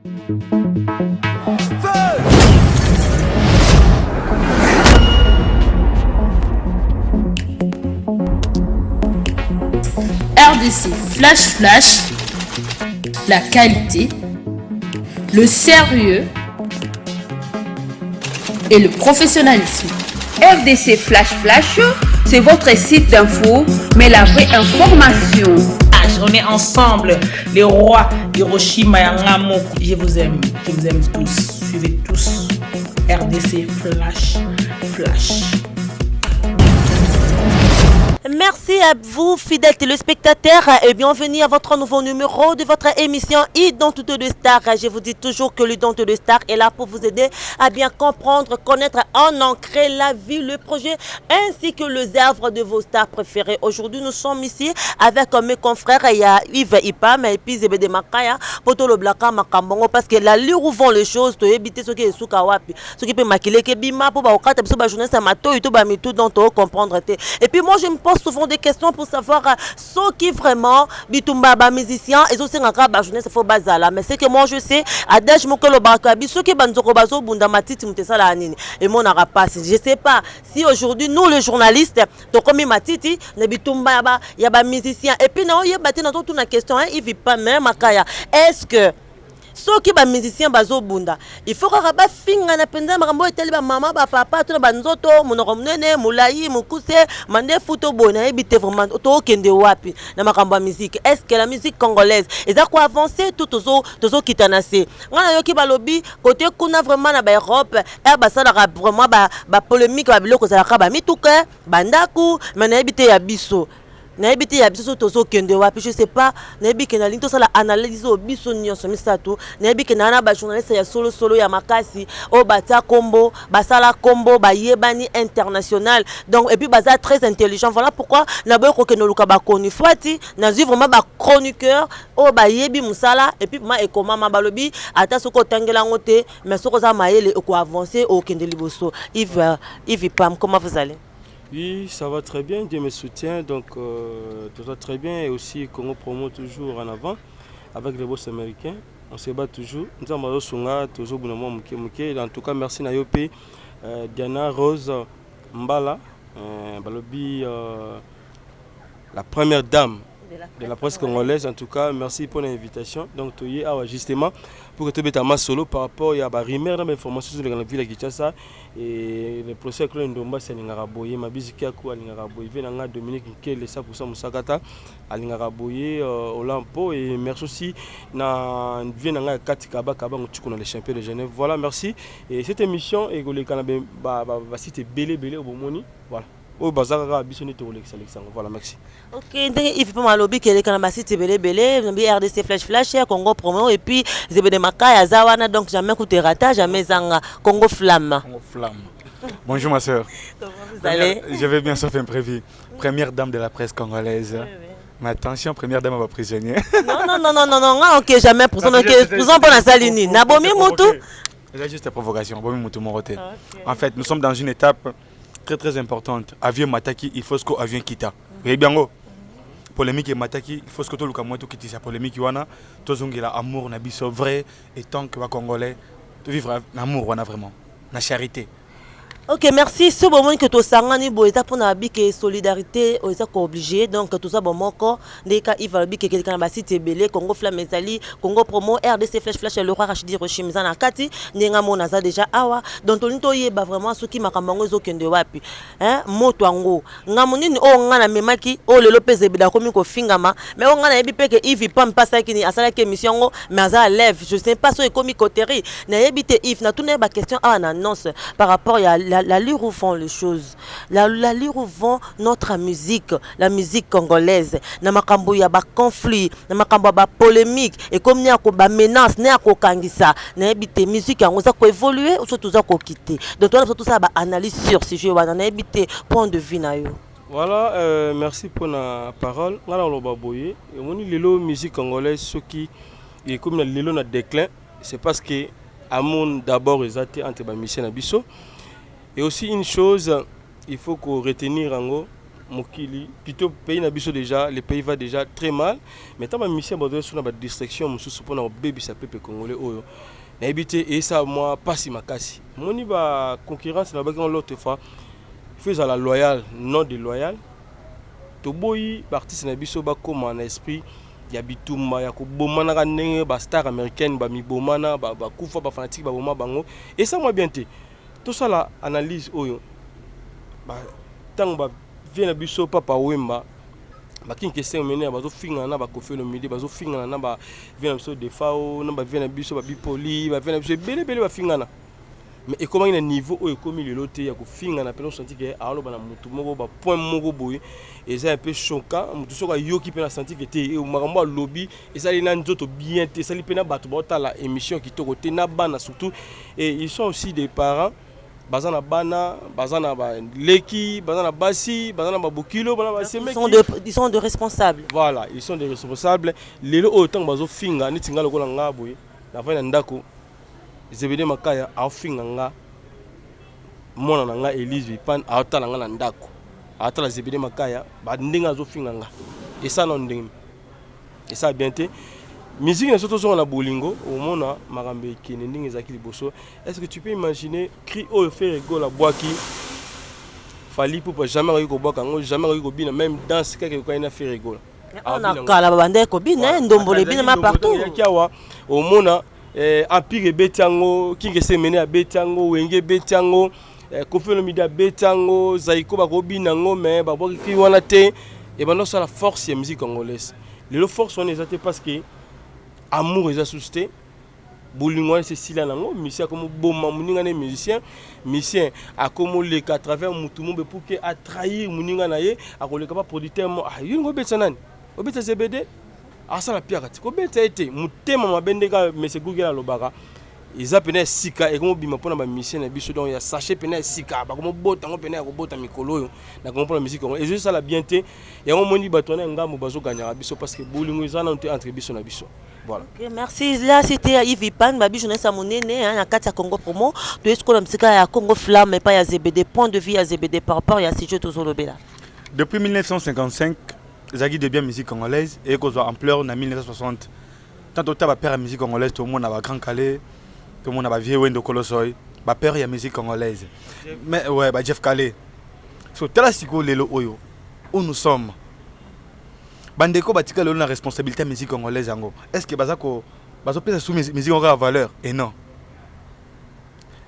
RDC Flash Flash, la qualité, le sérieux et le professionnalisme. RDC Flash Flash, c'est votre site d'info, mais la vraie information. On est ensemble, les rois d'Hiroshima et Nagamoko. Je vous aime tous. Suivez tous RDC Flash Flash. Merci à vous, fidèles téléspectateurs, et bienvenue à votre nouveau numéro de votre émission Identité de Star. Je vous dis toujours que l'identité de Star est là pour vous aider à bien comprendre, connaître, en ancrer la vie, le projet, ainsi que les œuvres de vos stars préférées. Aujourd'hui, nous sommes ici avec mes confrères. Il y a Yves Ipam et puis Zebede Makaya, Poto le Blaka Makambongo, parce que la lire où vont les choses, tu éviter ce qui est sous Kawapi, ce qui peut maquiller, que Bima, pour Baokata, pour journée, ça m'a tout, tout, dont tu comprendre. Et puis moi, je me pose souvent des questions pour savoir ce qui vraiment bitumba ba musicien et aussi ngaka ba jeunesse faut bazala, mais c'est que moi je sais adage mokolo bakabi ce qui banzoko bazo bunda matiti mutesala anini et mon n'aura pas, je sais pas si aujourd'hui nous les journalistes to comme matiti ne bitumba ba ya ba musicien et puis na yebate na toute une question il vit pas même makaya, est-ce que ceux qui ba musicien bazo bunda il faut que ba finga na penza makambo eteli ba mama ba papa to ba nzoto monoko munene mulai mukuse mande futo bona ebite vraiment to kende wapi na makambo musique. Est-ce que la musique congolaise eza ko avancer tout tozo kitanase ngana yo ki balobi côté kuna vraiment na ba Europe e ba sala vraiment ba polémique ba biloko za ka ba mituka bandaku mana ebite ya biso Naibiti ya biso tozo kende wapi, je sais pas. Naibi ke na linto sala analyse o biso nyonso misato. Naibi ke na ba journaliste ya solo ya makasi o bata combo, basala combo ba yebani international. Donc et puis baza très intelligent. Voilà pourquoi na boyo ko kenoluka ba koni fwati, na zi vraiment ba chroniqueur o ba yebi musala et puis ma ekoma ma balobi ata soko tangela ngote, mais soko za maele ko avancer au kende liboso. Yves Pam, comment vous allez? Oui, ça va très bien, Dieu me soutient, donc tout va très bien. Et aussi, Congo Promo toujours en avant avec les boss américains. On se bat toujours. Nous sommes toujours en tout cas, merci Nayope, Diana Rose Mbala, Balobi, la première dame de la presse congolaise. En tout cas, merci pour l'invitation. Donc, tu es justement pour que tu aies ma solo par rapport à la rumeur d'informations sur la ville de Kinshasa et le procès que l'on c'est l'ingaraboye, ma bisiki à quoi l'ingaraboye, venanga Dominique Nkele 100% Musakata, à l'ingaraboye Olampo et merci aussi na venanga Katikaba Kaba on les champions de Genève. Voilà, merci. Et cette émission est le Canada va citer belé au Bomoni. Voilà. Voilà, merci. Ok, il faut pas lobby que les Canabasi Tibele RDC Flash Congo Promo et puis Zebede Makaya Zawana, donc jamais coûté rata, jamais Zanga Congo Flamme. Bonjour ma soeur. Comment vous allez? Je vais bien sauf imprévu. Première dame de la presse congolaise. Oui. Mais attention, première dame à prisonnier. Non, ok, jamais pour ça pour la salini. Nabomi Moutou. C'est juste une provocation. Nabomi Moutou Moroté. En fait, nous sommes dans une étape très importante. Avion Mataki, il faut ce que avion quitta. Vous voyez bien, polémique et Mataki, il faut ce que tout le monde quitte sa polémique. Wana, tout ce amour, nabiso vrai, et tant que les Congolais, vivre l'amour, on a vraiment, la charité. Ok, merci. Ce moment que tu as pour la solidarité, on est obligé. Donc, tout ça, bon, mon corps, dès qu'il va que quelqu'un va citer Belé, Congo Flamme Ezali, Congo Promo, RDC Flash, le roi Rachidi Rochimza Nakati, Nenga Monaza déjà Awa. Donc, on est vraiment ce qui m'a camarade au Kende Wapi. Hein, Motuango. Ngamonini, oh, on a memaki, oh, le Lopez Ebida, comme il fingama. Mais on a ébipé que Yves Pam passe à qui, à ça, qui émission, mais à lève. Je sais pas ce comme cotérie. N'a ébité Yves, n'a tout n'est pas question à une annonce par rapport à la lire où vont les choses, la lire où vont notre musique, la musique congolaise. Na makambo ya ba conflit, na makambo ba polémique et comme n'y a ko ba menace, n'y a ko kangisa, na ebité musique on ça ko évoluer ou surtout ça ko quitter. Donc tout ça ba analyse sur ce jeu, na ebité point de vue na yo. Voilà, merci pour la parole. Ngala loba boye, et on dit la musique congolaise ce qui est comme le na déclin, c'est parce que amon d'abord ils étaient entre ba mission na biso. Et aussi une chose, il faut qu'on retenir en gros, mokili plutôt pays na biso déjà le pays va déjà très mal mais tant ma mission ba sur na ba distraction mususu pona baby sa peuple congolais oyo na habité et ça moi pasi makasi moni ba concurrence na ba quand l'autre fois faisant la loyal non déloyal to boyi artiste na biso ba comme na esprit ya bitumba ya ko bomana ka ndenge ba star américaine ba mi bomana ba kufa ba fanatique ba boma bango et ça moi bien té tout ça la analyse oyo ba tant ba vient na biso papa wemba ba kin question mena ba zo finga na ba kofi no midi ba zo finga na ba vient na biso de fao na ba vient na biso ba bipoli ba vient na biso bele ba finga na mais et comment il a niveau oyo komi le loté ya ko finga na peno senti que alo ba na mutu moko ba point moko boy et c'est un peu choquant mutu soka yoki pe na senti que té e makambo lobby et ça li na nzoto bien té ça li pe na bato ba la émission qui to côté na bana surtout et ils sont aussi des parents bazana bana bazana ba leki bazana basi bazana ba bokilo bazana ba semeki ils sont de responsables. Voilà, ils sont des responsables lelo autant bazo finga ni tinga lokola ngabwe na vana ndako zebede makaya a finga nga mona na nga Elise Vipan a tala nga na ndako a tala zebede makaya ba ndinga zo finga nga et ça non nding et ça bien té musique na surtout sur la bolingo au mona marambe kene ndinga ezaki liboso. Est-ce que tu peux imaginer cri au faire rigolo la boaki fali pour jamais ko boka ngo jamais ko bina même danse quelque ko ina faire rigolo on a kala babande ko bina ndombole bina ma partout yakiwa au mona empire betango kinge semene a betango wenge betango kofelo mida betango zaiko ba ko bina ngo mais ba boki wana te et ben ça la force de la musique congolaise le force on est parce que amour est suscité bolingo c'est sila nango musicien comme boma muninga ne musicien a comme le à travers mutumo be pour que a trahir muninga na ye a ko le ka producteur mo ah yingo betsa nani obeta CBD a ça la pire ko betsa été mutema mabende ka monsieur Google la lobaka ils appellent sika et comme bima pona ba musicien na biso donc ya sachet pena sika ba comme bota ngo pena ko bota mikolo yo na comme pour la musique et juste ça la bienté et on moni batona ngambo bazo gagner biso parce que bolingo ezana entre biso na biso. Voilà. Okay, merci. Là, c'était Yves Vipan, Babi Jeunesse à Monene, à Katia Congo Promo. De ce qu'on a Congo Flamme, mais pas à ZBD. Point de vue à ZBD par rapport à Sijo Tozolobela. Depuis 1955, Zagui de bien musique congolaise et qu'on soit ampleur en 1960. Tant au temps, père la musique congolaise, tout le monde a Grand Calais, tout le monde a vieux Wendo Colossoy, père la musique congolaise. Mais ouais, Jeff Calais. So, tel asiko lelo oyo, où nous sommes. Bandeko batika la responsabilité musique congolaise yango. Est-ce que bazako pesa sous musique aura valeur? Et non.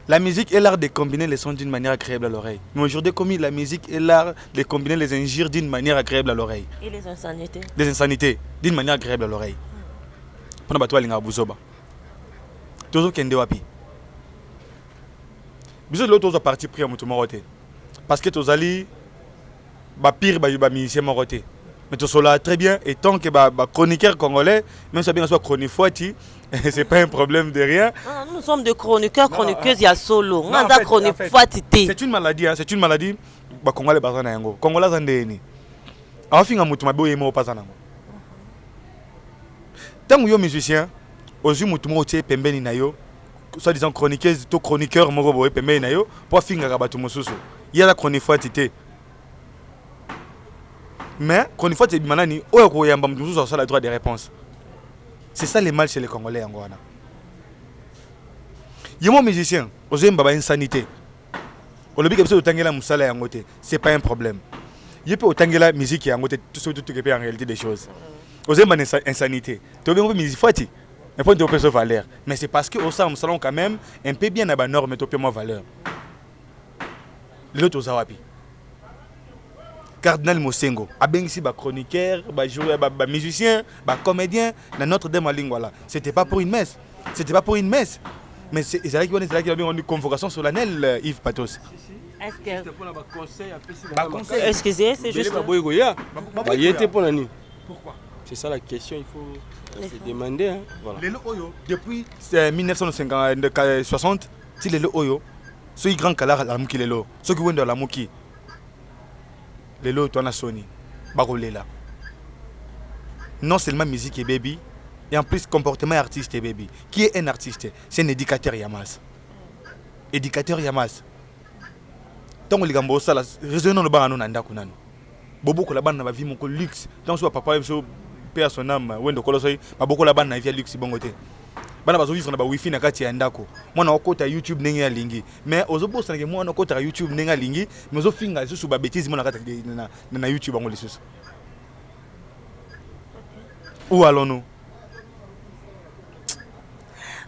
La musique est l'art de combiner les sons d'une manière agréable à l'oreille. Mais aujourd'hui, comme la musique est l'art de combiner les injures d'une manière agréable à l'oreille. Et les insanités? Les insanités d'une manière agréable à l'oreille. Pendant bato alinga buzoba. Tozo kende wapi. Biso l'autre tozo parti pris à mutu morote. Parce que tozali ba pire ba musicien morote. Mais tout cela très bien, et tant que chroniqueur congolais, même si bien soit chroniqueur, c'est pas un problème de rien. Non, nous sommes des chroniqueurs, chroniqueuses, il y a solo. C'est une maladie, c'est une maladie. Congolais bazana yango. Congolais zandeni. Afinga mutu mabo yemo pasana. Tant que yo musicien, ozu mutu mo tie pembeni na yo, soit disant chroniqueuse, to chroniqueur mo boye pembeni na yo, pour finga ka batu mosusu. Il y a la chroniqueur tité. Mais quand une fois tu es manani, on a le droit de réponse. C'est ça le mal chez les Congolais en Guana. Il y a mon musicien, on a une insanité. On a dit que c'est pas un problème. Il y a la musique qui est en réalité des choses. On a une insanité. Tu as une musique forte. Mais tu as valeur. Mais c'est parce que au sein salon quand même un peu bien à la norme, mais tu as moins valeur. L'autre aux Awapi. Cardinal Mosengo, abengisi ba chroniqueur, ba joueur, ba musicien, ba comédien dans notre dame lingwala. C'était pas pour une messe. C'était pas pour une messe. Mais c'est là qu'il y a une convocation solennelle Yves Patos. Est-ce que conseil excusez, c'est juste pourquoi? C'est ça la question, il faut se demander hein. Voilà. Depuis 1960, si les oyo, ceux grand calar la muki lelo, ceux qui vont dans la muki les lots on a Sony barolela non seulement musique et baby et en plus comportement artiste et baby qui est un artiste c'est un éducateur Yamas tant que les gambo ça raisonnons le barano nanda kunano bobo ko la bande na vie mon luxe donc so papa so père son âme wendo ko losoy ba boko la bande na vie luxe bongo te bana bazo vivre na ba wifi na kati ya ndako mwana okota YouTube ndenge ya lingi mais ozobosa na mwana okota YouTube ndenge ya lingi mais ozofinga susu ba bêtise mwana kati na YouTube bango lisusu. Où allons-nous?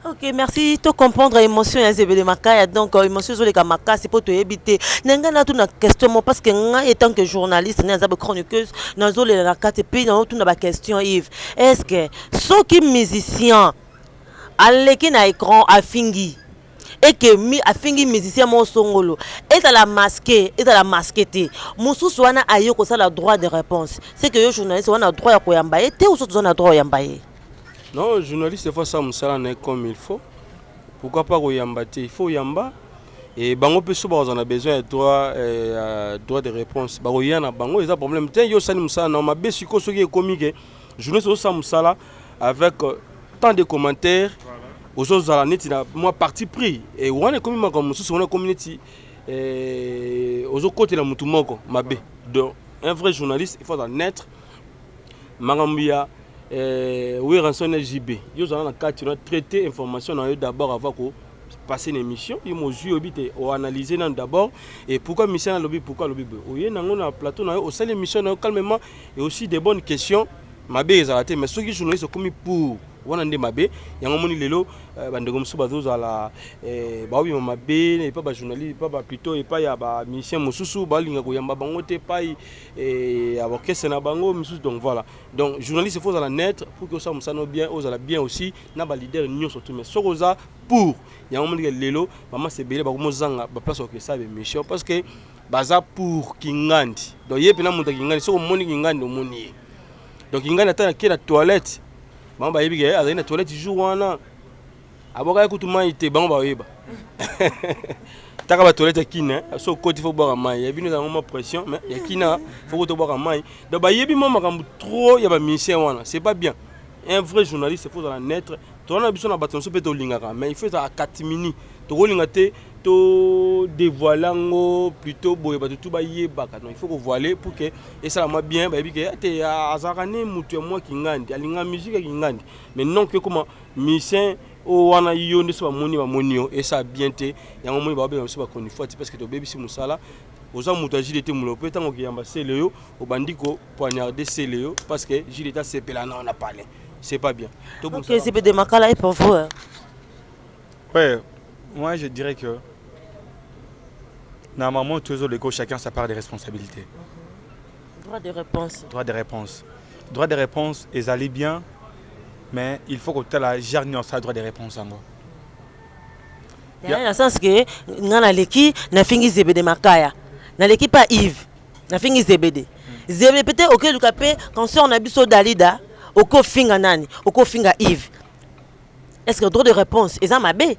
Ok, merci. Tu comprendre l'émotion ya Zebede Makaya. Donc, émotion sur les Kamaka, c'est pour te éviter. N'enga na tout na question parce que nga étant que journaliste, n'a pas chroniqueuse, n'a pas les nakate puis n'a tout na question Yves. Est-ce que ceux qui musiciens allez na écran à fingi et que mi a fingi musicien mon songolo et à la masquer et à la masquer musu soana ayo ko ça la droit de réponse c'est que yo journaliste on a droit ya koyamba et te ou on a droit yamba. Non, journaliste il faut ça musala comme il faut. Pourquoi pas koyamba te, il faut yamba et bango pe so ba on a besoin de droit de réponse. Ba koyana bango ils a problème te yo sani musala na ma be siko soki e comique journaliste so ça musala avec tant de commentaires. Aux autres à la net, moi parti pris et on est comme comme on est community aux autres côtés la mutumoko mabe donc un vrai journaliste il faut en être Magambia oui rançon JB ils ont la carte traiter information d'abord avant que passer une émission ils m'ont joué au analyser d'abord et pourquoi mission lobby pourquoi lobby oui on a plateau au sein l'émission calmement et aussi des bonnes questions mabe ezalate mais ceux qui journalistes comme pour wana nde mabe yango moni lelo bandeko musu bazoza la ba obi mabe et pas ba journaliste pas ba plutôt et pas ya ba mission mususu ba linga ko yamba bango te pai et orchestre na bango mususu donc voilà donc journaliste il faut la net pour que ça musano bien ozala bien aussi na ba leader nyo surtout mais sokoza pour yango moni lelo maman c'est belé ba ko mozanga ba place que ça be mission parce que baza pour kingandi donc yepe na muta kingandi soko moni kingandi o moni donc kingandi ata na la toilette bango bayebi ke azali na toilette jour wana aboka ekutuma ite bango bayeba taka ba toilette kina so koti fo boka mai yebi nous avons ma pression mais ya kina faut que to boka mai donc bayebi mo makambu trop ya ba musicien wana c'est pas bien un vrai journaliste il faut la naître to na biso na baton so peto lingaka mais il faut à 4 minutes to linga te to dévoilango plutôt boye ba tout ba yebaka donc il faut que voiler pour que et ça la bien ba biki te azarane mutu moi kingandi alinga musique kingandi mais non que comment musicien o wana yonde so ba monio et ça bien te yango moni ba be so ba koni forte parce que to baby si musala oza mutu agile te mulo pe tango kiyamba seleyo o bandiko poignarder seleyo parce que gileta sepela na on a parlé c'est pas bien to bon c'est des makala et pour vous ouais moi je dirais que normalement, toujours les chacun sa part de responsabilité. Droit de réponse. Droit de réponse. Droit de réponse, ils allaient bien, mais il faut que tu aies la jarnière ça droit de réponse. Il y a un sens que dans l'équipe, na fingi Zebede Makaya. Dans l'équipe pas Yves, na fingi Zebede. Zebede peut-être OK le capé quand on a biso Dalida, oko finga nani, oko finga Yves. Est-ce que droit de réponse, ils ont mabé?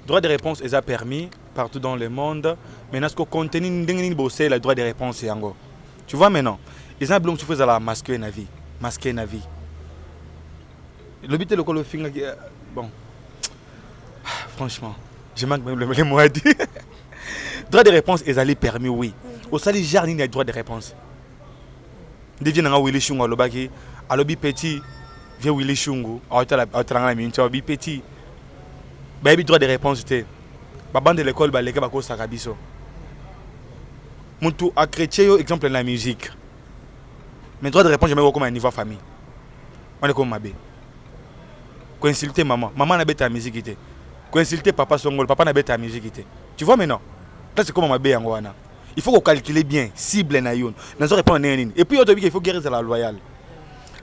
Droit de réponse, ils ont permis partout dans le monde. Maintenant, ce qu'on continue de le droit de réponse. Tu vois maintenant, les gens qui font la masquer na vie. Masquer na vie. Le but est le finger. Bon. Franchement, je manque même les mots à dire. Droit de réponse, ils allaient permis, oui. Au sali jardin, il y a droit de réponse. Devient un Willy Chungu à l'obaki. À l'obi petit, viens Willy Chungu. À l'autre, à petit. Baby droit de réponse, c'était. Bande de l'école, les gars, bako sarabiso. Muntu a chrétien exemple dans la musique. Mais droit de réponse, je me vois comme un niveau famille. On est comme ma bé. Consulter maman. Maman n'a pas ta musique. Consulter papa Songol. Papa n'a pas ta musique. Tu vois maintenant? Là, c'est comme ma bé en Wana. Il faut qu'on calcule bien. Cible na yon. Nous répondre et puis, il faut guérir la loyale.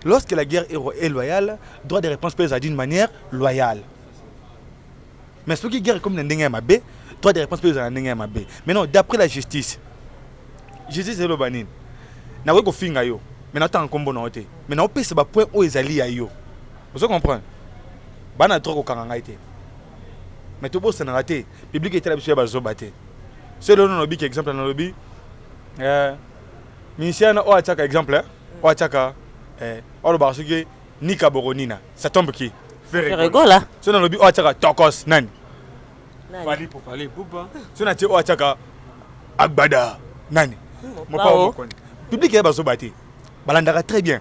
Lorsque la guerre est loyale, droit de réponse peut être d'une manière loyale. Mais ce qui est guerre comme dans ma bé, droit de réponse peut être dans ma bé. Maintenant, d'après la justice, justice est le banin. Na weko finga yo. Maintenant tant combo na ote. Maintenant on peut se ba point où ils allient yo. Vous comprenez? Bana trop kokanga été. Mais tout beau c'est na raté. Public était là sur ba zo baté. C'est le nom bi exemple na lobby. Ministère na o ataka exemple o ataka o lo ba suki Nika Boronina. Ça tombe qui? Ferrego là. C'est dans lobby o ataka Tokos nani. Fali poupa. C'est na ti o ataka Agbada nani. public est basobati. Balandara très bien.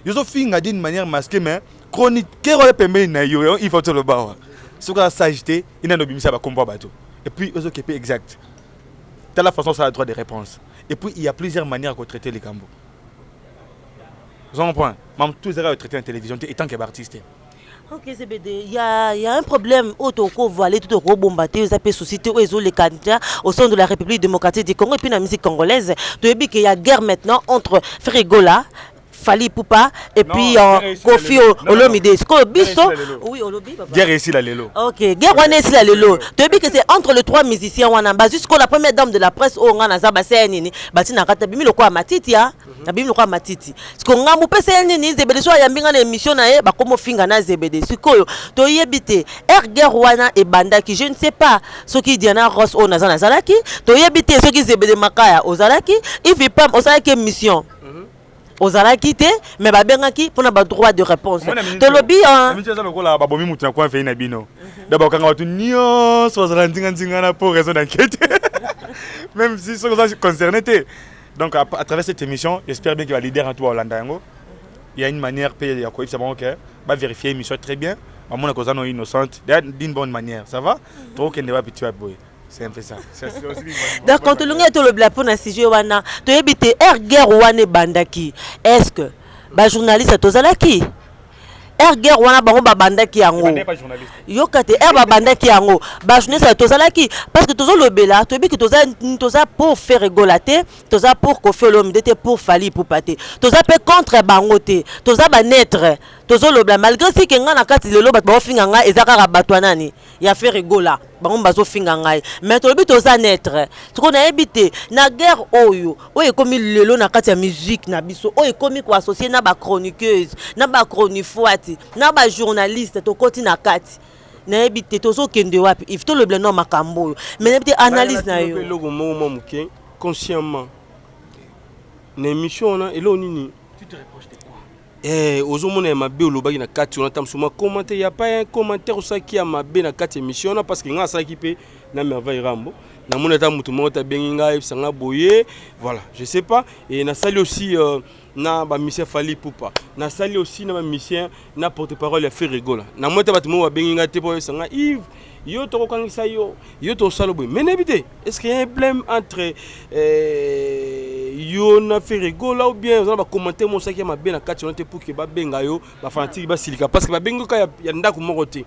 Ils ont fait d'une manière masquée, mais chronique. Quel rôle permet il faut tout le bas. Ce qu'on a sagité, il n'a pas mis ça à combat bateau. Et puis, ils ont occupé exact. De la façon, ça a le droit de réponse. Et puis, il y a plusieurs manières de traiter les cambos. Vous en comprenez? Même tous les erreurs traiter en télévision, étant qu'artiste. Ok, CBD, il y a un problème autour voilé tout au bombarder, vous avez société où les candidats au sein de la République démocratique du Congo et puis la musique congolaise. Tu as vu qu'il y a guerre maintenant entre Frigola, Fali Poupa et puis Kofi Olomide. Oui, Olomide. Guerre ici la Lelo. Ok, guerre on est ici la Lelo. Tu as vu que c'est entre les trois musiciens on a jusqu'à la première dame de la presse au Ngana Zabasé Nini. Batina Kata Bimi le quoi Matiti ya. Bimi le quoi Matiti. Ce qu'on a moupé c'est Nini Zebede soit yambinga l'émission na ba comme finga na Zebede. Sikoyo to yebite guerre wana et banda qui je ne sais pas ce qui Diana Ross au Nazana Zalaki. To yebite ce qui Zebede Makaya au Zalaki. Il fait pas au Zalaki mission. Aux quitté mais babengaki pour na droit de réponse to lobby hein ba bomi mutu na kwa fe na bino d'abord quand tu nio so za ndinga na pour raison d'enquête même si ce que concerné donc à travers cette émission j'espère bien qu'il va leader en tout Hollanda yango il y a une manière payer ya quoi ça bon OK va vérifier l'émission très bien à mon cause non innocente d'une bonne manière ça va trop qu'elle ne va plus tuer boy. C'est un peu ça. Donc, quand tu as le blague pour un sujet, tu as évité guerre wane bandaki. Est-ce que les journalistes sont tous là qui? Guerre wana bango bandaki yango. Yo kate bandaki yango. Ba journaliste sont tous là qui? Parce que tous le bela, tu as vu que tous pour faire rigolater, tous pour Kofi Olomide, pour Fali Poupa, tous contre bangote, tous ba naître. Tous le bla malgré si que ngana kati lelo bat ba finga nga ezaka batwa nani. Ya fait rigola. Bango bazo finga ngai. Mais to lobi toza naître. Ce qu'on a évité na guerre oyo. Oyo komi lelo na kati ya musique na biso. Oyo komi ko associé na ba chroniqueuse, na ba chronifuati, na ba journaliste to koti na kati. Na évité tozo kende wapi. Il faut le bla no makambo. Mais na évité analyse na yo. Logo mo muke consciemment. Na émission na elo nini. Tu te reproches ozomona ya mabe olobaki na kati on entend souvent commenter, il y a pas un commentaire ça qui a mabe na kati émission parce que nga ça qui peut na merveille rambo na mona ta mutu mota benginga sanga boye voilà je sais pas et na sali aussi na ba monsieur Fali Poupa na sali aussi na ba monsieur na porte-parole ya fait rigola na mota batu mo benginga te boye sanga Yves yo to kokangisa yo to salo boye mais n'habite est-ce qu'il y a un problème entre yo na fait rigola ou bien vous allez commenter mon sac ma bien na kati on te pour que ba benga yo ba fanatique ba silika parce que ba bengo ka ya ndako moko te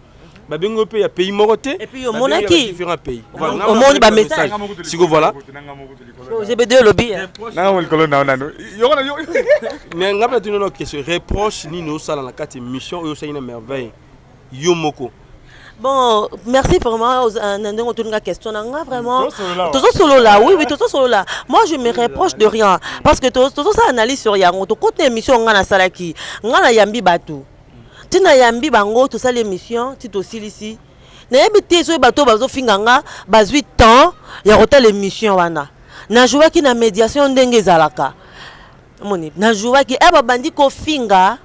ba bengo pe ya pays moko te et puis yo monaki différents pays au monde ba message si go voilà j'ai bedé lobby na mo likolo na nano yo mais ngaba tu no question reproche ni no sala na kati mission yo ça une merveille yo moko. Bon, merci vraiment aux question. Vraiment. Toujours solo là, oui, toujours solo là. Moi, je me reproche de rien. Parce que toujours ça analyse sur Yango. Tout côté émission, on a salaki. On a yambi batou. Tu n'as yambi bango, tout ça l'émission, tu aussi ici. Na yabité sur bateau, bazo finganga, bas 8 ans, il y a hôtel émission wana. Na joué qui na médiation d'enge zalaka. Moni, na joué qui eba bandi ko finga.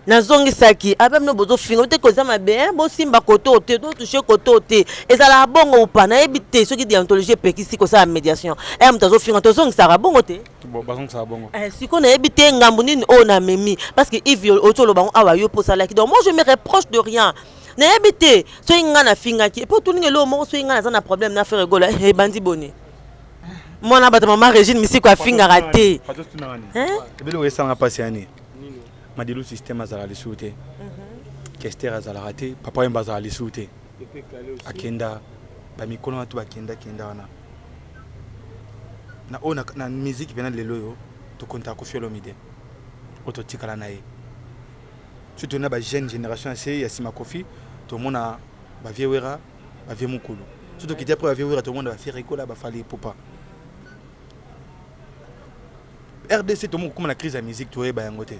Nazongi saki abem no bozo fingo te koza mabe bo simba koto te do toucher koto te ezala bongo ou pas na ebité ce qui déontologie pekisi ko sa médiation mtazo fingo to zongi sara bongo te bon bazong sa bongo siko na ebité ngambu nini o na memi parce que Yves otolo bango awa yo pour ça là donc moi je me reproche de rien na ebité so inga na finga ki pour tout ngelo mo so inga na problème na faire rigola e bandi boni moi na bata mama Régine misi ko finga raté hein ebelo esa nga pasiani Madilu système azala li souté. Kester azala raté, papa yemba azala li souté. Akenda ba mikolo na to akenda wana. Na ona na musique bena lelo yo to konta Kofi Olomide. Oto tikala na ye. Surtout na ba jeune génération assez ya sima Kofi, to mona ba viewera, ba vie mukulu. Surtout qui était après ba viewera to mona ba faire école ba Fali Poupa. RDC to mo comme la crise de la musique to ba yangote.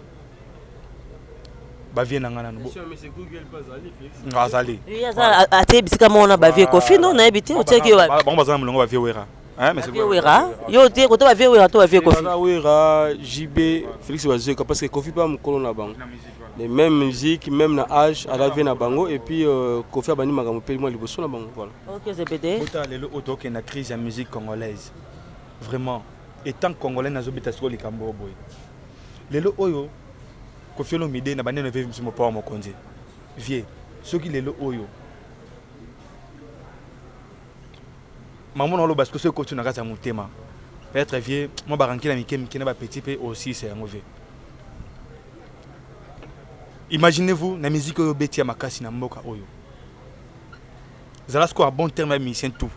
Bavie nangana no. Mais Google pas ali Azali. Yaza ate bisika mona bavie Kofi non na ebité o teki wa. Bon bazana mulongo bavie wera. Hein mais c'est wera. Yo te ko to bavie wera to bavie Kofi. Wera JB Félix Wazeka parce que Kofi pas mukolo na bango. Les mêmes musiques, même na âge à la vie na bango et puis Kofi abani makambo pe moi liboso na bango voilà. OK c'est pété. Ota lelo auto que na crise de musique congolaise. Vraiment étant congolais nazobeta siko likambo boy lelo oyo Koffi Olomide na banene vevi msimo pa mokonzi vie soki lelo oyo maman on lo parce que ce coach na kasa mutema peut-être vie moi barankila mike na ba petit peu aussi c'est mauvais. Imaginez-vous la musique oyo betia makasi na mboka oyo zalasko a bon terme musicien tout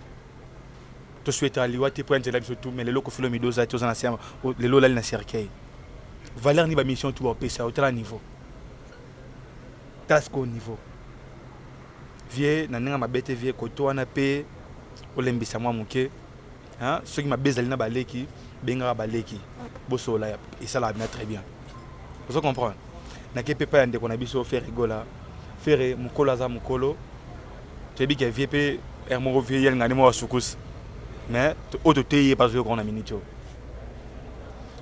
to souhaite aliwa te prendre la tout mais lelo Koffi Olomide za to za na lelo la na cercueil valeur ni ba mission tout au pesa au tel niveau task au niveau vie na ninga mabete vie koto wana pe olembisa mwa muke hein ceux qui m'a bezali na baleki benga baleki boso la et ça la bien très bien vous comprenez na ke pepa yande ko na biso faire rigola faire mukolo za mukolo te bi ke vie pe hermo vie yel ngani mo sukus mais auto teye parce que on a minute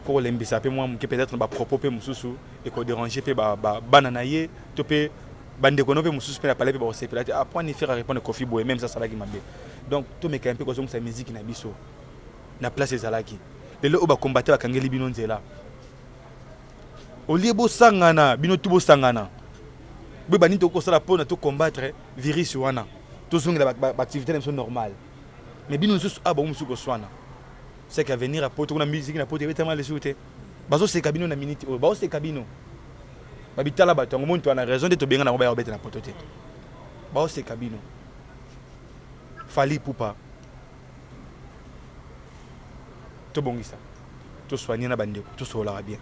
pour lembisa pe moi muke peut-être ba propos pe mususu et ko déranger pe ba banana ye to pe bande ko no pe mususu pe na parler pe ba se pe la à point ni faire répondre Koffi boy même ça ça la qui m'a bien donc to me un peu comme ça musique na biso na place ezalaki lelo oba combattre ba kangeli bino nzela oliebo sangana bino tubo sangana be bani to ko sala pona to combattre virus wana to zonga ba activité sont normale mais bino sous aba musu ko swana c'est qu'à venir à poto na musique na poto tellement les souté bazo c'est cabino na minute o bazo c'est cabino babitala batongo monto na raison de to benga na ba obeta na poto te bazo c'est cabino Fally Ipupa to bongisa to soigner na bandeko to sola bien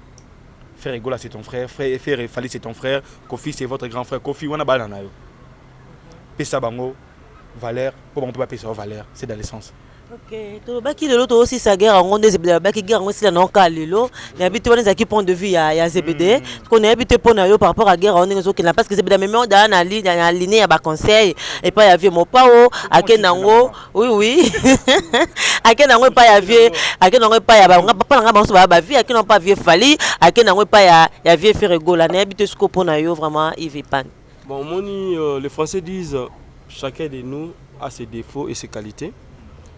frère Egola c'est ton frère frère Fally c'est ton frère Koffi c'est votre grand frère Koffi wana bana na yo pesa bango valeur pour on peut pas payer valeur c'est dans l'essence. Ok, to baki lelo to aussi sa guerre en des baki guerre aussi la non kalelo na bitu wana za ki point de vue ya ZBD ko na bitu po na yo par rapport à guerre on ngezo ke na parce que ZBD même on da na ligne ya ba conseil et pas ya vieux mo pao akenango oui akenango pas ya vieux akenango pas ya ba pas nga ba so ba vie akenango pas vieux Fally akenango pas ya vieux frère Gola na bitu sko po na yo vraiment Yves Pan. Bon moni les Français disent chacun de nous a ses défauts et ses qualités.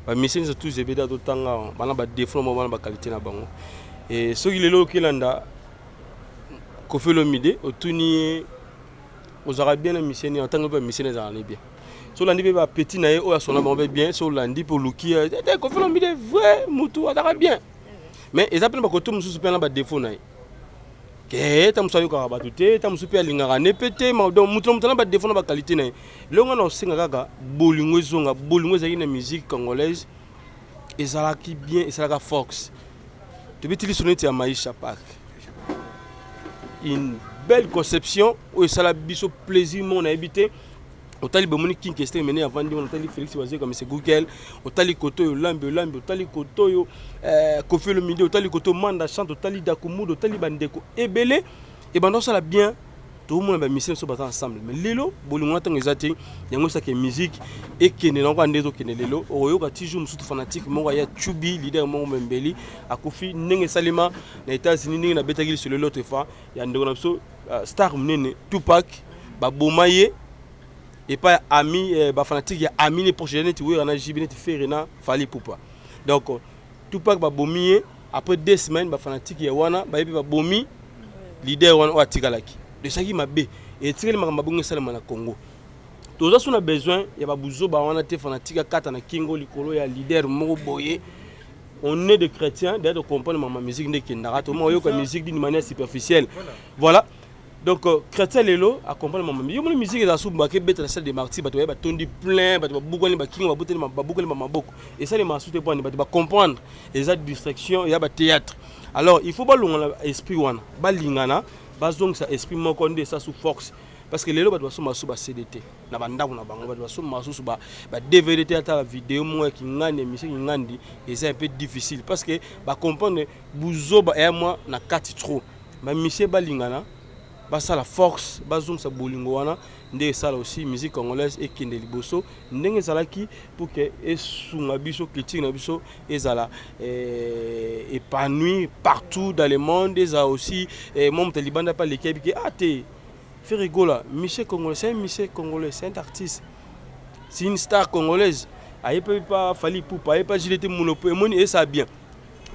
Les missions sont tous ZBD d'autant que des défauts et des qualités. Et ce qui est là, c'est Koffi Olomide, aux Arabiens, les missions en tant que missions bien. Sur l'andi bien petit naïe ou à son nom bien sur l'andi pour Luki, Koffi Olomide vrai moutou bien. Mais ils appellent pas que tout le monde se plaint des défauts naïe. Que tam sayo ka batute tam super lingara nepete ma donc mouton mutana ba défendre ba qualité naïe. Là on a aussi ngaga bolingo zonga bolingo za une musique congolaise et ça la qui bien et ça la Fox. Tu veux utiliser sonnetti à Maïcha Park. Une belle conception où ça la biso plaisir mon habité. Otali bomoni king question mené avant de otali Félix Wazé comme c'est Google otali koto yo lambe otali koto yo Koffi Olomide otali koto manda chante otali dakumu otali bandeko ebele et pendant ça la bien tout le monde ba mission so battant ensemble mais lelo bolingo tango ezati yango ça que musique et kene na ko ndezo kene lelo oyo ka toujours musutu fanatique mo ya Chubi leader mo Mbembeli akufi ndenge salima na États-Unis ndenge na betagili sur l'autre fois ya ndeko na biso star munene Tupac ba bomaye et pas ami fanatique ya ami les prochaines tu vois on a jibine tu faire na Fally Ipupa donc Tupac ba bomier après 2 semaines ba fanatique ya wana ba yebi ba bomi leader wana wa tikalaki de ça qui m'a bé et tirel makamba bongo salama na Congo toza suna besoin ya ba buzo ba wana te fanatique kata na kingo likolo ya leader moko boye on est des chrétiens d'ailleurs de comprendre ma musique ne kendara to mo yo ka musique d'une manière superficielle voilà. Donc, chrétien lelo accompagne ma mamie. Yo mon musique est dans sous baké bête la salle des martyrs, bah tu vois, bah tondi plein, bah tu vas beaucoup les baking, bah bouter bah beaucoup les mamaboko. Et ça les martyrs te prendre, bah tu vas comprendre les actes de distraction, il y a bah théâtre. Alors, il faut pas l'on esprit wana, bah lingana, bah donc ça esprit mon condé ça sous force. Parce que lelo bah tu vas sous bah CDT, na banda na bango bah tu vas sous bah DVD théâtre la vidéo moi qui ngane émission qui ngandi et c'est un peu difficile parce que bah comprendre bouzo bah et moi na 4 trop. Bah monsieur bah lingana basa la force bazong sa bolingo wana nde ça aussi musique congolaise et kende liboso ndenge zalaki pour que esunga biso critique na biso ezala épanoui partout dans le monde eza aussi mon talibanda pas l'équipe qui a te fait rigola Michel Congolais c'est un Michel Congolais c'est un artiste c'est une star congolaise aye pas Fally Ipupa aye pas Gilete Monopo et moni et ça bien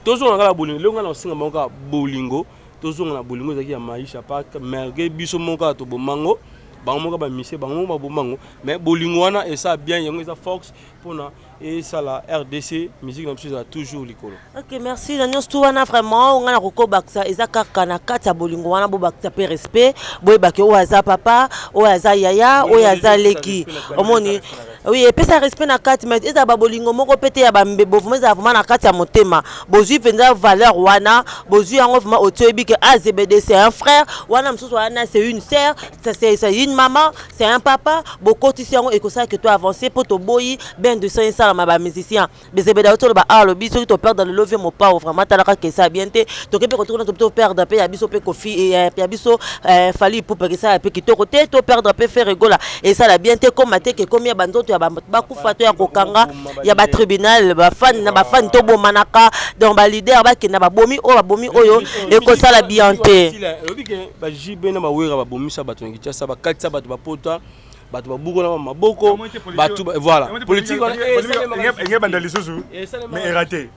tozonga la bolingo longa na singa monga bolingo tozonga na bolingo zaki ya maisha pa merge biso monga to bomango bango monga ba mise bango ba bomango mais bolingo wana et ça bien yango ça fox pona et ça la RDC musique na biso toujours likolo. OK, merci. Nous tout wana vraiment on a roko baksa ezaka kana kata bolingo wana bo bakta pe respect boy bake o aza papa o aza yaya o aza leki omoni. Oui, et puis ça respect na kati mais eza ba bolingo moko pété ya ba mbebo vraiment na kati ya motema bozui penza valeur wana bozui yango vraiment otoyebi que AZBD c'est un frère wana msusu wana c'est une sœur c'est une maman c'est un papa bokotisi yango et que ça que toi avancer pour to boyi ben de ça ma musicien BZBD auto ba ah le biso to perdre le lever mon pas vraiment talaka que ça bien te to kepe retourner to perdre pe ya biso pe kofi et ya biso fali pour que ça pe ki to côté to perdre pe faire rigola et ça la bien te comme maté que comme ya bandoto ya ba kufa to ya kokanga ya ba tribunal ba fan to bomanaka donc ba leader ba kina ba bomi oyo et que ça la bien te lobi ke ba jibe na ba wera ba bomisa bato ngitia ça ba katisa bato ba pota bato ba buko na maboko bato voilà politique mais raté.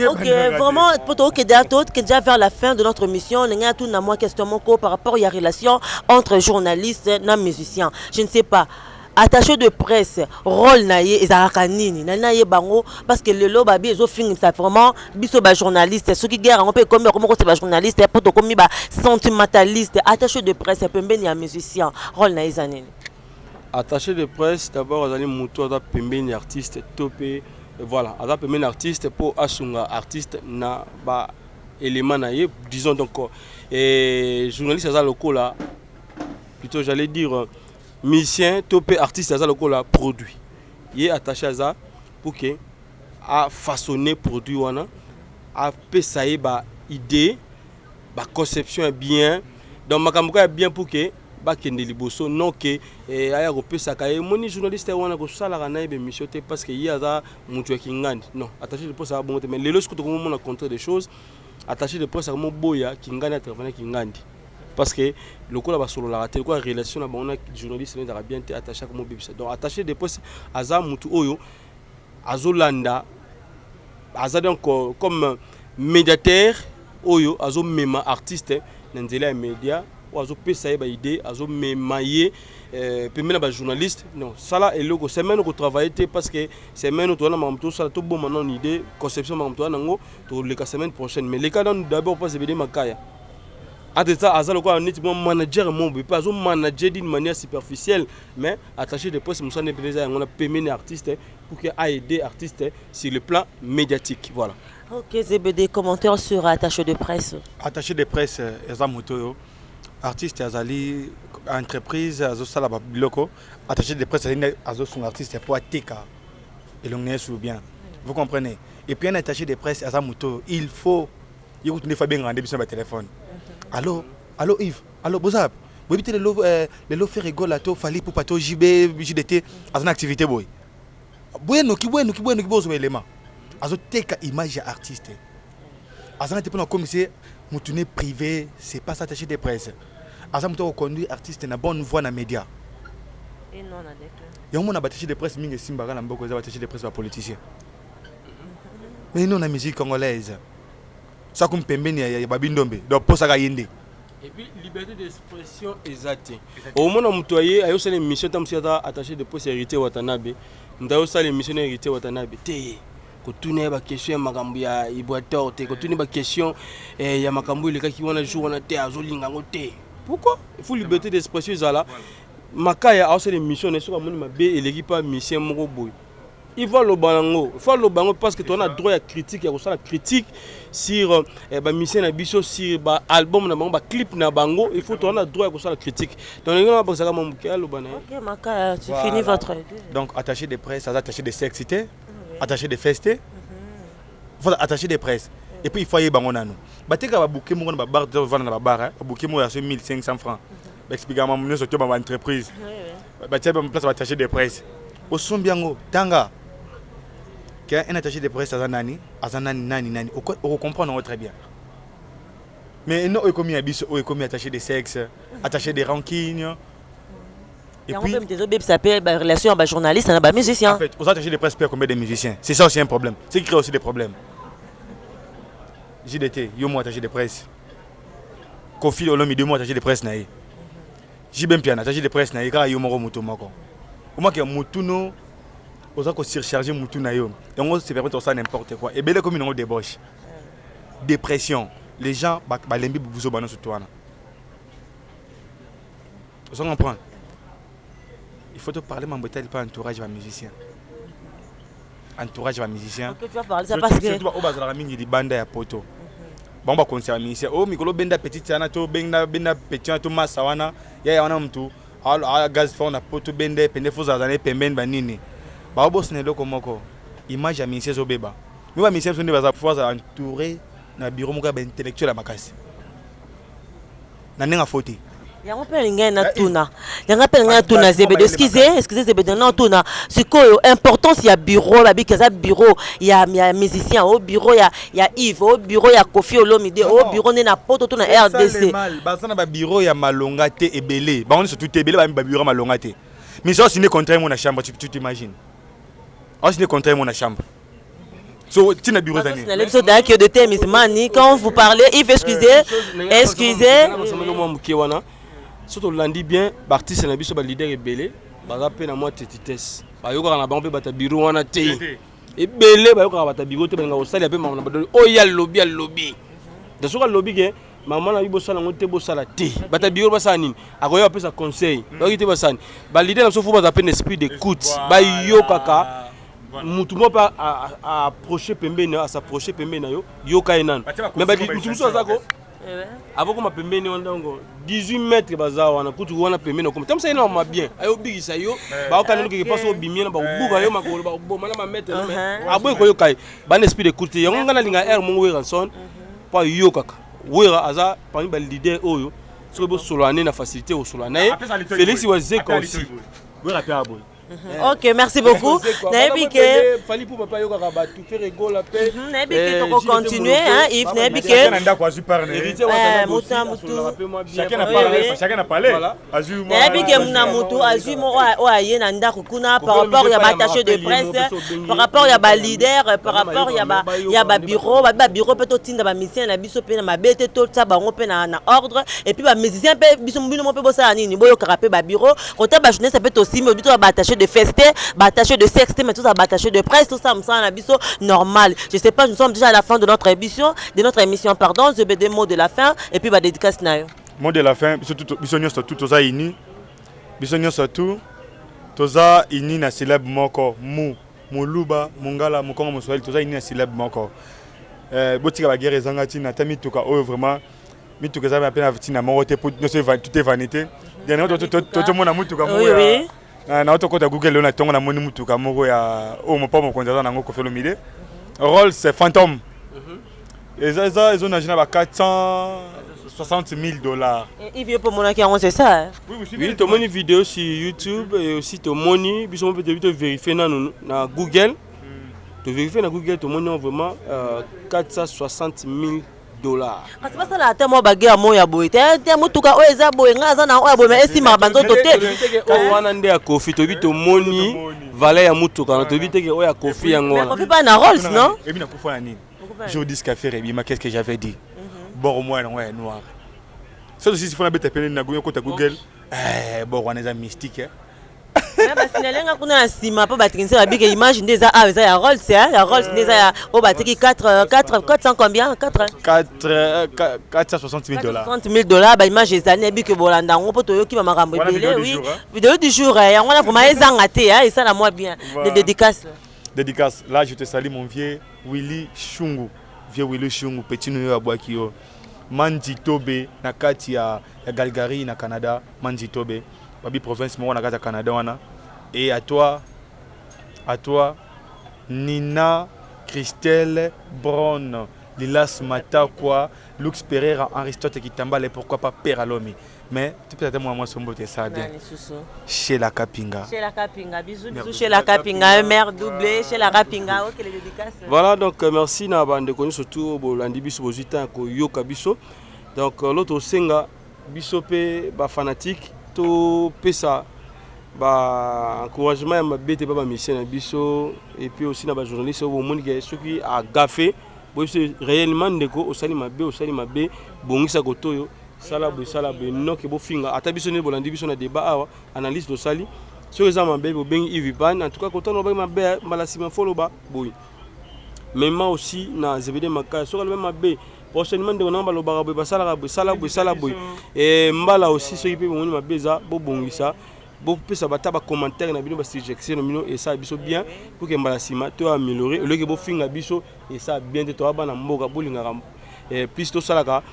OK, vraiment pour que déjà vers la fin de notre mission on a tout na moi question moko par rapport à la relation entre journalistes et musiciens. Je ne sais pas attaché de presse rôle naie ezalaka nini naie bango parce que le loba bi ezo finir ça vraiment biso ba journaliste ceux qui guerre on peut comme c'est ba journaliste pour to comme ba sentimentaliste attaché de presse pembeni ya musicien rôle naie zanini. Attaché de presse d'abord azali muto ada pembeni artiste topé voilà ada pembeni artiste pour asunga artiste na ba élément naie disons donc et journaliste azali lokola plutôt j'allais dire musicien topé artiste azali lokola produit il est attaché à ça pour que a façonner produit wana a pesaye ba idée ba conception est bien donc makambo est bien pour que bakende liboso non que aya kopesaka ye moni journaliste wana ko sala kana ebe mission te parce que il aza mutu ya kingandi non attaché de presse bon mais lelo ce que tout monde a contre des choses attaché de presse comme boya kingandi a travailler kingandi parce que le coup là bas solo la raté quoi relation là on a journaliste ne dara bien attaché comme bébé donc attaché de presse aza mutu oyo azolanda aza donc comme médiateur oyo azo mema artiste nzela média azo pesa ba idée azo memaye pemena ba journaliste non ça là et logo semaine ko travailler parce que semaine to na mamto ça to bon maintenant idée conception mamto nango to le semaine prochaine mais les cas d'abord pas BD makaya à ça azalo quoi un manager mon pas azo manager d'une manière superficielle mais attaché de presse musa ne déjà on a pemena artiste pour que a aider artiste sur le plan médiatique voilà. OK, ZBD commentaire sur attaché de presse. Attaché de presse ezamoto artiste azali entreprise azo sala ba biloko attaché de presse azo son artiste pour ateka et l'on sous bien vous comprenez et puis un attaché de presse azamoto il faut il faut faire bien rendre sur le téléphone allô Yves allô Bozap vous évitez le lo faire rigole to fali pour pato JDT azana activité boy bueno ki bozo élément azo teka image artiste azana te pour commissaire moutoune privé c'est pas attaché de presse azana mouto conduire artiste na bonne voix na média et non na déclin ya mon attaché de presse mingi simba na mboko za attaché de presse ba politicien mais non na musique congolaise ça comme pembeni ya babindombe donc pour ça yende et puis liberté d'expression exacte au moment mutoyer ayo sala émission tam siata attaché de presse hérité Watanabe ndayo sala émission hérité Watanabe te ko tune ba question ya makambo ya Ibwator te ko tune ba question ya makambo ile kaki wana jour wana te azolinga ngo te pourquoi il faut liberté d'expression zala makaya ayo sala émission ne soka moni mabe eleki pa mission moko boy il faut le bango parce que tu as droit à critique il y a critique sur ba mission na biso sur ba album na bango ba clip na bango il faut tu as droit à la critique donc on va passer à mon le bana. OK Maka tu finis votre donc attaché de presse attaché de sexité attaché de festé voilà attaché de presse et puis il faut y bango nanu bateka ba bouquet mo na ba bar de vendre na ba bar ba bouquet mo ya 1500 francs expliquer à mon surtout ma entreprise ba tiens place attaché de presse au son biango tanga un attaché de presse nani on comprend très bien mais non comme il attaché de sexe attaché de rancune et puis même ça peut être relation avec journaliste et musicien en fait aux attachés de presse perdent combien de musiciens c'est ça aussi un problème c'est qui crée aussi des problèmes JDT, yo moi attaché de presse. Kofi Olomide moi attaché de presse naé. JBM Piana attaché de presse naé car yo moko mutu moko. Au moins que mutu no osa ko surcharger mutu na yo. Et on se permet de ça n'importe quoi. Et belle comme une débauche. Dépression. Les gens ba lembi buzo bano sur toi. Vous comprenez? Il faut te parler m'embêter pas entourage va musicien. Entourage va musicien. Ok, tu vas parler ça parce que surtout au bazar mingi di banda ya poto. Bon ba concert musicien. Oh mikolo benda petit yana to benda petit to masa wana. Ya wana mtu. Ala gaz fond na poto bende pende fuza zane pembeni banini. Ba boss ne loko moko. Image ya musicien zo beba. Mais ba musicien sonde baza pouvoir entourer na bureau moko ba intellectuel makasi. Na nenga foti. yango pe linga na tuna yanga pe linga tuna zebede excusez zebede na tuna sikoyo importance ya bureau la bikaza bureau ya musicien au bureau ya Yves au bureau ya Kofi Olomide au bureau na poto tuna RDC bazana ba bureau ya malonga te ebele ba on surtout ebele ba bureau malonga te mais ça signé contrat mon chambre tu t'imagines on signé contrat mon chambre. So, tu n'as bureau d'année. L'épisode de Témis Mani, quand vous parlez, Yves, excusez. Surtout lundi bien, l'artiste n'a pas leader et belé, rappelle à moi tétitesse. Bah yo quand on a bombé bata bureau on a té. Et belé bah yo quand bata bureau te benga au salle après maman ba oh ya lobby. De ce lobby que maman na ibo sala ngote bo sala té. Bata bureau ba sa nini. Akoyo apesa sa conseil. Ba kité ba sa ni. Ba leader na so faut ba appel esprit d'écoute. Ba yo kaka mutu mo pas à approcher pembeni à s'approcher pembeni yo yo kainan. Mais ba mutu so azako avant qu'on m'appelle on 18 mètres bazar wana kutu wana pembeni comme ça ina ma bien ayo bigisa yo ba okana ke passe au bimien ba buka yo makolo ba boma na ma mettre abo ko yo kai ban esprit de côté yo ngana linga air mo wera son pa yo kaka wera aza parmi ba leader oyo so bo solane na facilité au solane Félix Wazeko aussi wera pe abo. Ok, merci beaucoup. Nébike. Fallait pour papa yo kaka ba tout faire rigole après. Nébike to continuer hein Yves Nébike. Chacun a parlé. Nébike muna mutu azimo o aye na ndako kuna par rapport ya ba attaché de presse, par rapport ya ba leader, par rapport ya ba bureau, ba bureau peut to tinda ba musicien na biso pe na mabete to tsa bango pe na ordre et puis ba musicien pe biso mbino mo pe bosa nini boyo kaka pe ba bureau, kota ba jeunesse peut aussi mais bito ba attaché de fester, attaché de sexter, mais tout ça, attaché de presse, tout ça, me semble normal. Je sais pas, nous sommes déjà à la fin de notre émission, pardon. Je vais des mots de la fin et puis bah dédicace nayo. Mot de la fin, bisogno surtout toza ini, bisogno surtout toza ini na célèbre moko muluba mungala mukongo muswahili toza ini na célèbre moko. Botika ba guerre zangati na tami tuka oyo vraiment mituka za peine avitina morote pour no se tout est vanité. Dernièrement tout mona mutuka mo ya. Na autokota Google on a tonga na moni mutuka moko ya o mo pa mo konza na ngo Kofi Olomide. Rôle c'est fantôme. Et ça ils ont agina ba 460 000 $. Et il vient pour mon qui c'est ça. Oui, tu as une vidéo sur YouTube et aussi tu as biso peut vérifier na Google. Tu vérifies na Google tu as vraiment 460 000 $. Parce que ça là tellement bagué à moya boy. T'es mutuka oeza boy ngaza na oya boy mais esi mabanzo toté. O wana nde ya Kofi to bito moni valeur ya mutuka na to bito ke oya Kofi yango wana. Kofi pas na Rolls non? Et bien na kufa nini? Je dis café Rebima qu'est-ce que j'avais dit? Bon moi ouais noir. Ça aussi il faut na bête peine na Google. Bon on est mystique. Ba sinalenga kuna na sima pa batinisa babike image ndeza eza ya Rolls ya Rolls ndeza ya o batiki 400 combien 460 000 $. 60 000 $, ba image ezali bike bolanda ngo poto yoki ba makambo ebele oui vidéo du jour ya ngona vraiment ezanga te et ça la moi bien de dédicace là je te salue mon vieux Willy Shungu petit noyo ya bwaki yo Manzi Tobe na kati ya Calgary na Canada Manzi Tobe Babi province mo na kati ya Canada wana et à toi Nina Christelle Brown Lilas Matakwa Lux Pereira Aristote Kitambale pourquoi pas Père Alomi mais peut-être moi sombo te ça bien chez la Kapinga bisous chez la Kapinga mère doublée chez la Kapinga OK les dédicaces voilà donc merci na bande connu surtout bolandi biso bozita ko yoka biso donc l'autre senga biso pe ba fanatique to pesa ba encouragement ya mabete ba mission na biso et puis aussi na ba journaliste au monde qui a gaffé réellement ndeko osali mabe bongisa kotoyo sala boy non ke bo finga ata biso ne bolandi biso na débat awa analyse do sali sur les mabe bo bengi Iviban en tout cas kotono ba mabe malasima foloba boy même aussi na zebede makaya sur le mabe prochainement de on balobaka boy sala boy et mbala aussi so yipe bongoni mabeza bo bongisa bon pesa bata ba commentaire na bino ba suggestion mino et ça biso bien pour que malasima to améliorer le que bo finga biso et ça bien de to bana mboka bolinga plus to salaka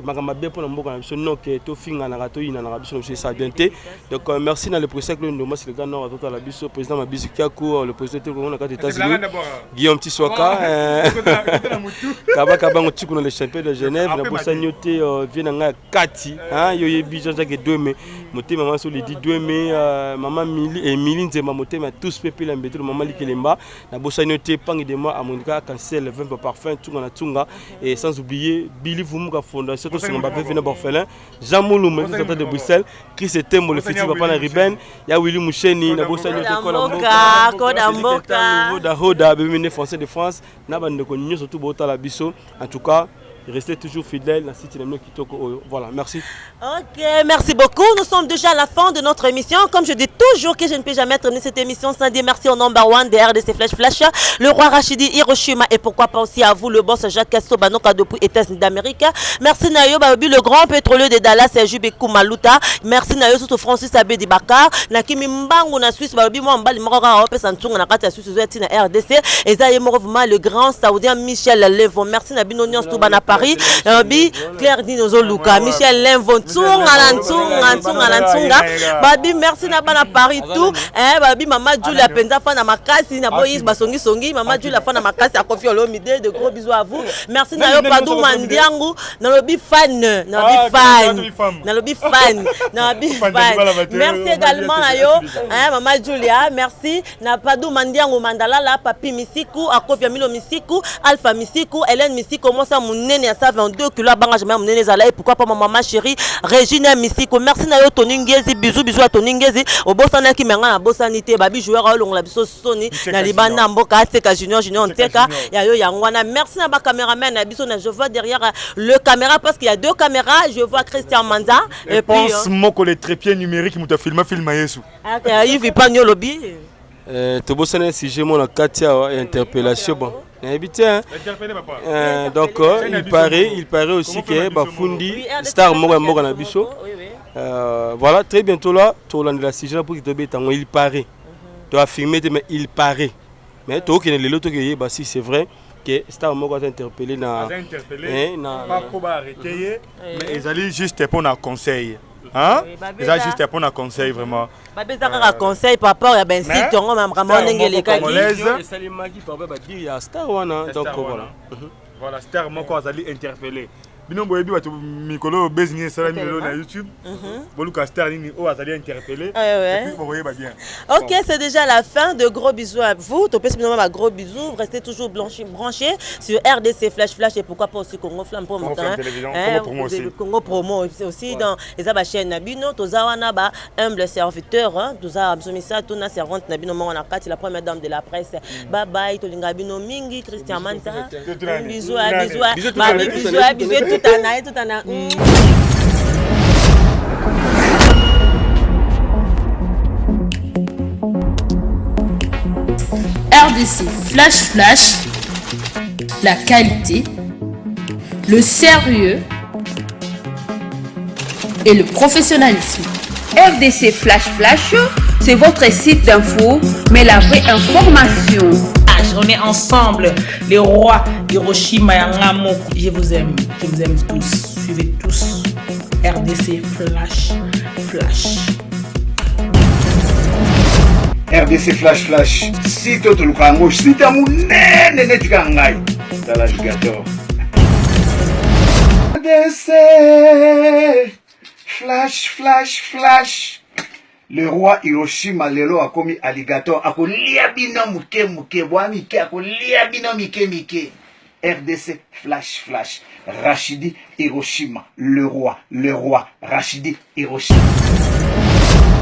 makamba bien pour na mboka na biso non que to finga na to ina na biso c'est ça bien té donc merci dans le président que nous c'est le gars nord à la biso président Mabisu Kiako le président on a 4 États-Unis Guillaume Tiswaka kaba ngotiko le champion de Genève na bosagnoté vient nga kati hein yo yebi Jean-Jacques 2 mai moté maman sur le 2 mai maman Mili Nzema moté mais tous peuple la mbéto maman Likelemba na bosagnoté pangi de moi à Monika cancel 20 parfum tunga na tunga et sans oublier Billy Vumuka fondation to songa ba vena orphelin Jean Moulou ministre de Bruxelles Chris Etembo le festival papa na Riben ya Willy Moucheni na bosagnoté Koda Mboka da Hoda bemene français de France na bande ko nyo surtout bota la biso en tout cas restez toujours fidèles à City Lemno Kitoko. Voilà, merci. Ok, merci beaucoup. Nous sommes déjà à la fin de notre émission. Comme je dis toujours que je ne peux jamais terminer cette émission sans dire merci au number one de RDC Flash, le roi Rachidi Hiroshima et pourquoi pas aussi à vous, le boss Jacques Sobanoka depuis États-Unis d'Amérique. Merci Nayo Babi, le grand pétrolier de Dallas, Jube Koumaluta. Merci Nayo surtout Francis Abedi Bakar. Nakimi Mbangu na Suisse, Babi Mwambali Mora Ope Santung na Kata Suisse na RDC. Et Zaye Morovuma, le grand Saoudien Michel Levon. Merci Nabino Nyons Toubana Paris. Claire Dinozo Luka, Michel Levon. Babi merci na bana Paris tout babi mama Julia Penza fana makasi na boyis basongi songi mama Julia fana makasi a confié l'omide de gros bisous à vous merci na yo Padou Mandiangu na lobi fan merci également na yo mama Julia merci na Padou Mandiangu Mandala la papi Misiku a confié Milo Misiku Alpha Misiku Hélène Misiku comment ça mon nene à 22 kg banga jamais mon nene zala et pourquoi pas maman chérie Régine Misiko, merci na yo Tony Ngezi, bisous à Tony Ngezi, au Bossana qui menga na Bossanité, babi joueur à long la biso Sony, na Libana Mboka, Teka Junior, Teka, ya yo Yangwana, merci à ma caméraman, na biso na je vois derrière le caméra parce qu'il y a deux caméras, je vois Christian Manza, et puis pense moko les trépieds numériques qui filmé yesu. Ah, il vit pas no lobby. To Bossana si j'ai mon Katia interpellation bon. Donc il paraît aussi que Bafundi star Moga na biso. Voilà, très bientôt là, tu as la sujet pour qu'il il paraît. Tu as affirmé, mais il paraît. Mais tu as l'autre qui est, si c'est vrai que star Moga a interpellé. Pas pour arrêter, mais ils allaient juste pour un conseil. Hein? Ils allaient juste pour un conseil vraiment. Babi Zaka conseil par rapport à ben si tu as même Ramon Ngele Kaki. Il y a star wana donc voilà. Voilà, star Moga a interpellé. Bino boyebi bato mikolo bezingé sala milo na YouTube. Boluka star nini o azali interpellé. Et puis vous bien. OK, c'est déjà la fin. De gros bisous à vous. Topé ma gros bisous. Restez toujours branchés sur RDC Flash et pourquoi pas aussi Congo Flamme pour mon temps. Congo Promo aussi dans les chaîne Nabino, Tozawana ba humble serviteur hein, Toza Absomisa tona servante Nabino mon na la première dame de la presse. Bye bye Tolinga Bino Mingi Christian Manta. Bisous à bisous. Tout en a. RDC Flash, la qualité, le sérieux et le professionnalisme. RDC Flash, c'est votre site d'info, mais la vraie information. On est ensemble, les rois Hiroshima et Nagamaki. Je vous aime tous. Suivez tous RDC Flash. RDC Flash. Si tu le connais, si tu as mon nez, tu as dans l'alligator. RDC Flash. Le roi Hiroshima lelo a commis alligator a kolia bino muke bwa mike a kolia bino mike RDC Flash Rachidi Hiroshima le roi Rachidi Hiroshima.